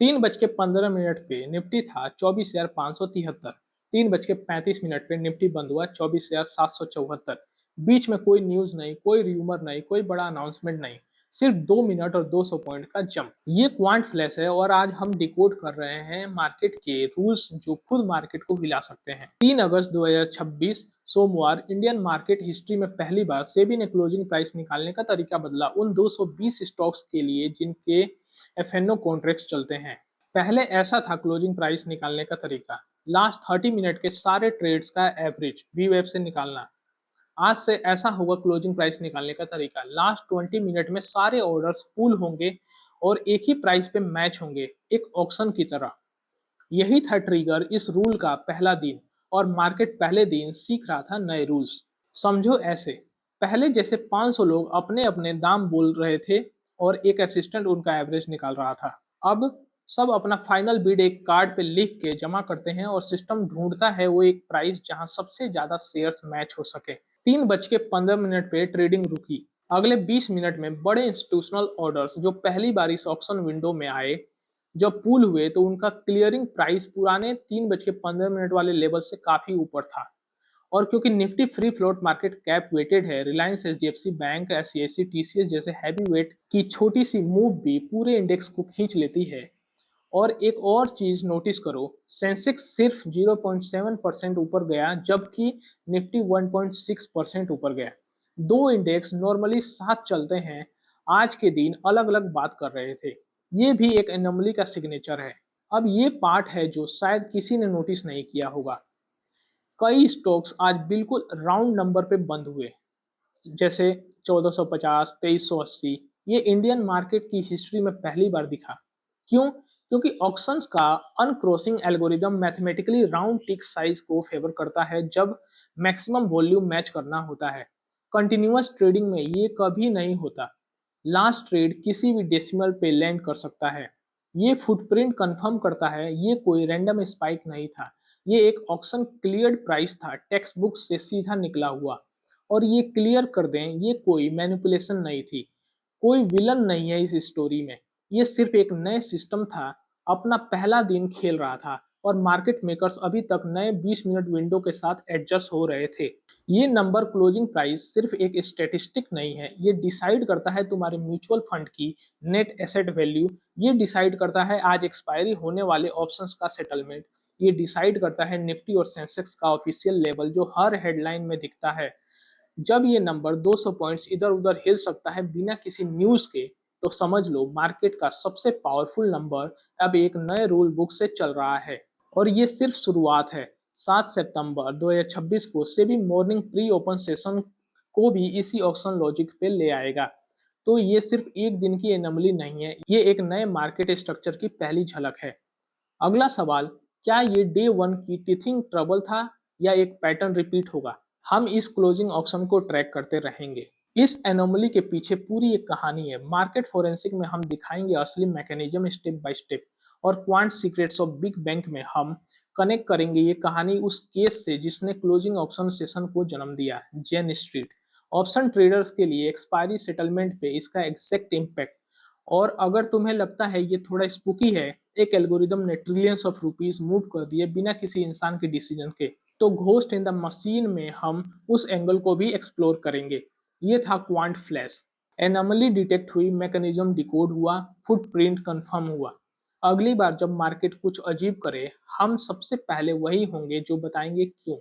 3:15 पे निफ्टी था 24,573। 3:35 पे निफ्टी बंद हुआ 24,774। बीच में कोई न्यूज नहीं, कोई र्यूमर नहीं, कोई बड़ा अनाउंसमेंट नहीं, सिर्फ 2 मिनट और 200 पॉइंट का जंप। ये क्वांट फ्लैश है और आज हम डिकोड कर रहे हैं मार्केट के रूल्स जो खुद मार्केट को हिला सकते हैं। 3 अगस्त 2026 सोमवार इंडियन मार्केट हिस्ट्री में पहली बार सेबी ने क्लोजिंग प्राइस निकालने का तरीका बदला उन 220 स्टॉक्स के लिए जिनके एफएनओ कॉन्ट्रैक्ट्स चलते हैं। पहले ऐसा था क्लोजिंग प्राइस निकालने का तरीका, लास्ट 30 मिनट के सारे ट्रेड्स का एवरेज वी वेब से निकालना। आज से ऐसा होगा क्लोजिंग प्राइस निकालने का तरीका, लास्ट 20 मिनट में सारे ऑर्डर्स पुल होंगे और एक ही प्राइस पे मैच होंगे, एक ऑक्शन की तरह। यही था ट्रिगर इस रूल का पहला दिन, और मार्केट पहले दिन सीख रहा था नए रूल्स। समझो ऐसे, पहले जैसे 500 लोग अपने अपने दाम बोल रहे थे और एक असिस्टेंट उनका एवरेज निकाल रहा था। अब सब अपना फाइनल बिड एक कार्ड पे लिख के जमा करते हैं और सिस्टम ढूंढता है वो एक प्राइस जहां सबसे ज्यादा शेयर्स मैच हो सके। 3:15 पे ट्रेडिंग रुकी। अगले 20 मिनट में बड़े इंस्टीट्यूशनल ऑर्डर्स जो पहली बार इस ऑक्शन विंडो में आए, जब पूल हुए तो उनका क्लियरिंग प्राइस पुराने 3:15 वाले लेवल से काफी ऊपर था। और क्योंकि Nifty free float market cap weighted है, रिलायंस, एचडीएफसी बैंक, एससीएससी, टीसीएस जैसे हैवी वेट की छोटी सी मूव भी पूरे इंडेक्स को खींच लेती है। और एक और चीज नोटिस करो, सेंसेक्स सिर्फ 0.7% ऊपर गया जबकि निफ्टी 1.6% ऊपर गया। दो इंडेक्स नॉर्मली साथ चलते हैं, आज के दिन अलग अलग बात कर रहे थे। ये भी एक एनोमली का सिग्नेचर है। अब ये पार्ट है जो शायद किसी ने नोटिस नहीं किया होगा। कई स्टॉक्स आज बिल्कुल राउंड नंबर पे बंद हुए, जैसे 1450, 2380। ये इंडियन मार्केट की हिस्ट्री में पहली बार दिखा। क्यों? क्योंकि ऑक्शंस का uncrossing algorithm mathematically round tick size को फेवर करता है जब मैक्सिमम वॉल्यूम मैच करना होता है। कंटिन्यूअस ट्रेडिंग में ये कभी नहीं होता। लास्ट ट्रेड किसी भी डेसिमल पे लैंड कर सकता है। ये फुटप्रिंट कंफर्म करता है ये कोई रैंडम स्पाइक नहीं था। ये एक ऑक्शन क्लियर्ड प्राइस था, टेक्स्ट बुक से सीधा निकला हुआ। और ये क्लियर कर दें, ये कोई मैनिपुलेशन नहीं थी, कोई विलन नहीं है इस स्टोरी में। ये सिर्फ एक नए सिस्टम था, अपना पहला दिन खेल रहा था और मार्केट मेकर्स अभी तक नए 20 मिनट विंडो के साथ एडजस्ट हो रहे थे। ये नंबर क्लोजिंग प्राइस सिर्फ एक स्टेटिस्टिक नहीं है, ये डिसाइड करता है तुम्हारे म्यूचुअल फंड की नेट एसेट वैल्यू, ये डिसाइड करता है आज एक्सपायरी होने वाले ऑप्शंस का सेटलमेंट, ये डिसाइड करता है निफ्टी और सेंसेक्स का ऑफिशियल लेवल जो हर हेडलाइन में दिखता है। जब ये नंबर 200 पॉइंट्स इधर उधर हिल सकता है बिना किसी न्यूज के, तो समझ लो मार्केट का सबसे पावरफुल नंबर अब एक नए रूल बुक से चल रहा है। और ये सिर्फ शुरुआत है। 7 सितंबर 2026 को SEBI morning pre open session को भी इसी ऑक्शन लॉजिक पे ले आएगा। तो ये सिर्फ एक दिन की एनोमली नहीं है, ये एक नए मार्केट स्ट्रक्चर की पहली झलक है। अगला सवाल, क्या ये डे वन की टीथिंग ट्रबल था या एक पैटर्न रिपीट होगा? हम इस क्लोजिंग ऑप्शन को ट्रैक करते रहेंगे। इस एनोमली के पीछे पूरी एक कहानी है। मार्केट फोरेंसिक में हम दिखाएंगे असली मैकेनिज्म स्टेप बाय स्टेप, और quant secrets of big bank में हम कनेक्ट करेंगे ये कहानी उस केस से जिसने क्लोजिंग ऑप्शन सेशन को जन्म दिया, जेन स्ट्रीट। ऑप्शन ट्रेडर्स के लिए एक्सपायरी सेटलमेंट पे इसका एग्जैक्ट इम्पैक्ट। और अगर तुम्हें लगता है ये थोड़ा स्पूकी है, एक एल्गोरिदम ने ट्रिलियंस ऑफ रुपीस मूव कर दिए बिना किसी इंसान के डिसीजन के, तो घोस्ट इन द मशीन में हम उस एंगल को भी एक्सप्लोर करेंगे। ये था क्वांट फ्लैश। एनोमली डिटेक्ट हुई, मैकेनिज्म डिकोड हुआ, फुटप्रिंट कंफर्म हुआ। अगली बार जब मार्केट कुछ अजीब करे, हम सबसे पहले वही होंगे जो बताएंगे क्यों।